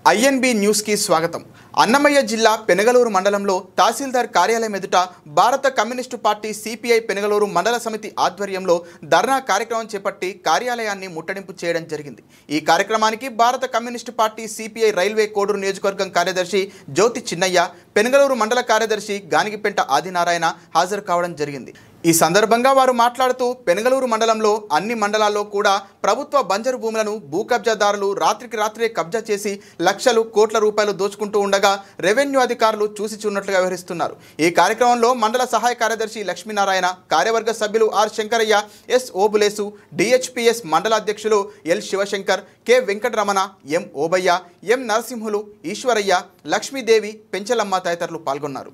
INB news కి స్వాగతం। అన్నమయ్య జిల్లా పెనగలూరు మండలంలో తహసీల్దార్ కార్యాలయం ఎదుట భారత కమ్యూనిస్టు పార్టీ సిపిఐ పెనగలూరు మండల సమితి ఆధ్వర్యంలో ధర్నా కార్యక్రమం చేపట్టి కార్యాలయాన్ని ముట్టడింపు చేయడం జరిగింది। ఈ కార్యక్రమానికి భారత communist party CPI railway Koduru నియోజకవర్గం కార్యదర్శి జ్యోతి చిన్నయ్య, పెనగలూరు మండల కార్యదర్శి గానిగిపెంట ఆదినారాయణ హాజరు కావడం జరిగింది। ఈ సందర్భంగా వారు మాట్లాడుతూ పెనగలూరు మండలంలో అన్ని మండలాల్లో కూడా ప్రభుత్వ బంజరు భూములను భూ కబ్జాదారులు రాత్రికి రాత్రే కబ్జా చేసి లక్షలు కోట్ల రూపాయలు దోచుకుంటూ ఉండగా రెవెన్యూ అధికారులు చూసి చూడనట్లుగా వ్యవహరిస్తున్నారు। ఈ కార్యక్రమంలో మండల సహాయ కార్యదర్శి లక్ష్మీనారాయణ, కార్యవర్గ సభ్యులు R Shankaraiah, S Obulesu, DHPS మండల అధ్యక్షులు L Sivashankar, K Venkataramana, M Obaiah, M Narasimhulu, Eswaraiah, Lakshmidevi, Penchalamma తదితరులు పాల్గొన్నారు।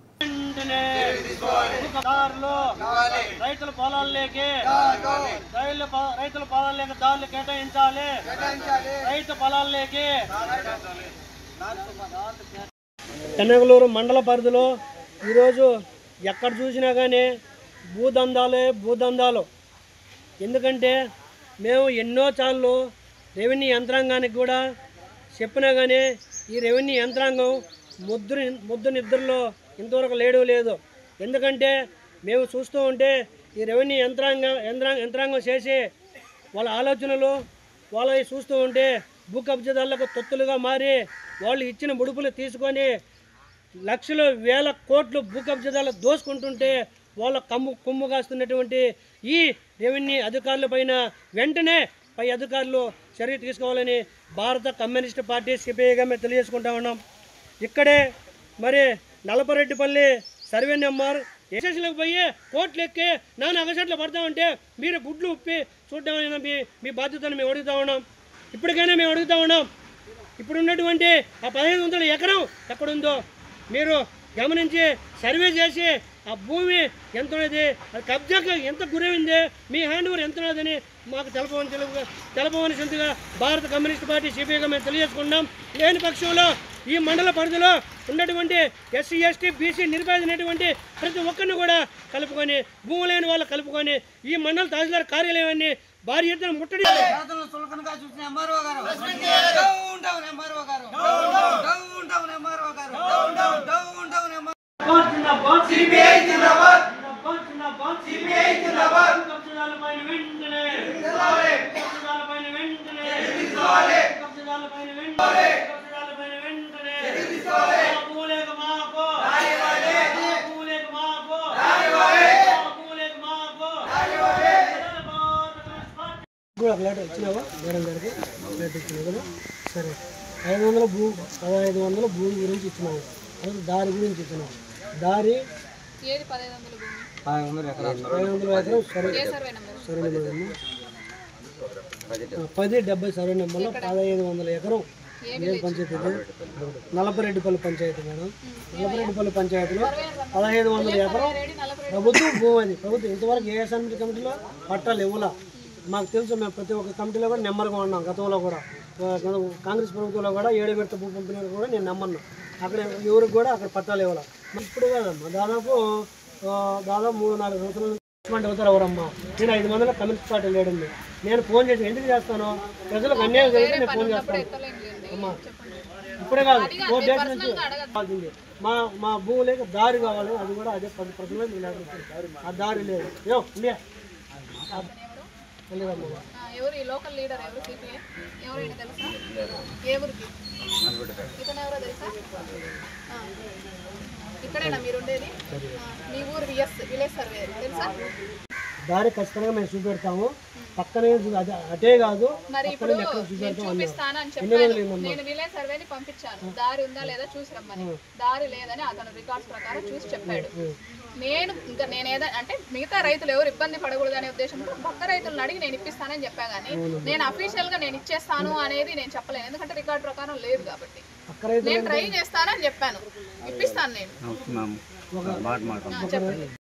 రైతుల పొలాల్లోకి దారులు కేటాయించాలి। రైతు పొలాల్లోకి పెనగలూరు మండల పరిధిలో ఈరోజు ఎక్కడ చూసినా కానీ భూదందాలు। ఎందుకంటే మేము ఎన్నో సార్లు రెవెన్యూ యంత్రాంగానికి కూడా చెప్పినా కానీ ఈ రెవెన్యూ యంత్రాంగం ముద్దు నిద్రలో ఇంతవరకు లేదు। ఎందుకంటే మేము చూస్తూ ఉంటే ఈ రెవెన్యూ యంత్రాంగం చేసి వాళ్ళ ఆలోచనలు వాళ్ళవి చూస్తూ ఉంటే భూ కబ్జాదారులకు తొత్తులుగా మారి వాళ్ళు ఇచ్చిన ముడుపులు తీసుకొని లక్షలు వేల కోట్లు భూ కబ్జాదారులు దోసుకుంటుంటే వాళ్ళ కొమ్ము కాస్తున్నటువంటి ఈ రెవెన్యూ అధికారుల పైన వెంటనే పై అధికారులు చర్య తీసుకోవాలని భారత కమ్యూనిస్టు పార్టీ సిపిఐగా మేము తెలియజేసుకుంటా ఉన్నాం। ఇక్కడే మరి నలపరెడ్డిపల్లి సర్వే నెంబర్ స్టేషన్లకు పోయి కోట్లు ఎక్కి నాన్న అగసట్లు పడతామంటే మీరు గుడ్లు ఉప్పి చూడడం మీ బాధ్యతను మేము అడుగుతా ఉన్నాం। ఇప్పటికైనా మేము అడుగుతా ఉన్నాం, ఇప్పుడు ఉన్నటువంటి ఆ 1500 ఎకరం ఎక్కడుందో మీరు గమనించి సర్వే చేసి ఆ భూమి ఎంత ఉన్నది, అది కబ్జాకు ఎంత గురైంది, మీ హ్యాండ్ ఓవర్ ఎంత ఉన్నదని మాకు తెలపవలసిందిగా భారత కమ్యూనిస్ట్ పార్టీ సిపిఐగా మేము తెలియజేసుకున్నాం। లేని పక్షంలో ఈ మండల పరిధిలో ఉన్నటువంటి ఎస్సీ ఎస్టీ బీసీ నిరుపేదైనటువంటి ప్రతి ఒక్కరిని కూడా కలుపుకొని భూమి లేని వాళ్ళు కలుపుకొని ఈ మండల తహసీల్దార్ కార్యాలయాన్ని భారీ ఎత్తున ముట్టడి లేటర్ ఇచ్చినావా మేడం గారికి? లేటర్ ఇచ్చినావు కదా, సరే। 1500 భూమి గురించి ఇచ్చినావు, దారి గురించి ఇచ్చినావు। దారి 500 ఎకరం సరే మేడం, 1070 సర్వే నెంబర్లో 1500 ఎకరం ఏ పంచాయతీ? నలపరెడ్డిపల్లి పంచాయతీ మేడం। నలపరెడ్డిపల్లి పంచాయతీలో 1500 ఎకరం ప్రభుత్వం భూమి అది ప్రభుత్వం ఇంతవరకు ఏ అసెంబ్లీ కమిటీలో పట్టాలు ఇవ్వాల మాకు తెలుసు। మేము ప్రతి ఒక్క కమిటీలో కూడా నెంబర్గా ఉన్నాం। గతంలో కూడా కాంగ్రెస్ ప్రభుత్వంలో కూడా 7 విడత భూ పంపిణీలు కూడా నేను నెమ్మన్నా అక్కడ ఎవరికి కూడా అక్కడ పట్టాలు ఇవ్వాలి। ఇప్పుడు కాదమ్మా, దాదాపు 3-4 సంవత్సరాలు అవుతారు ఎవరమ్మా। నేను 5 మందిలో కమ్యూనిస్ట్ పార్టీ లేడండి, నేను ఫోన్ చేసి ఎందుకు చేస్తాను, ప్రజలకు అన్యాయం జరిగితే నేను ఫోన్ చేస్తాను అమ్మా। ఇప్పుడే కాదు 4 డేస్ నుంచి కావాల్సింది మా భూములకి దారి కావాలి, అది కూడా అదే 10 ప్రజలు ఆ దారి లేదు। ఎవరు ఈ లోకల్ లీడర్ ఎవరు? సిపిఐ ఎవరైనా తెలుసా? ఏ ఊరికి ఇతను ఎవరో తెలుసా? ఇక్కడేనా మీరు ఉండేది? మీ ఊరు విలేజ్ సర్వే తెలుసా? దారి ఖచ్చితంగా మేము చూపెడతాము, పక్కనే అటే కాదు మరి ఇప్పుడు చూపిస్తాను అని చెప్పాను। నేను విలేజ్ సర్వేని పంపించాను, దారి ఉందా లేదా చూసి రమ్మని। దారి లేదని అతను రికార్డ్స్ ప్రకారం చూసి చెప్పాడు। నేనేదో అంటే మిగతా రైతులు ఎవరు ఇబ్బంది పడకూడదు అనే ఉద్దేశంతో పక్క రైతులను అడిగి నేను ఇప్పిస్తానని చెప్పా, కానీ నేను అఫీషియల్ గా నేను ఇచ్చేస్తాను అనేది నేను చెప్పలేను, ఎందుకంటే రికార్డ్ ప్రకారం లేదు కాబట్టి। నేను ట్రై చేస్తానని చెప్పాను, ఇప్పిస్తాను నేను। చెప్పండి।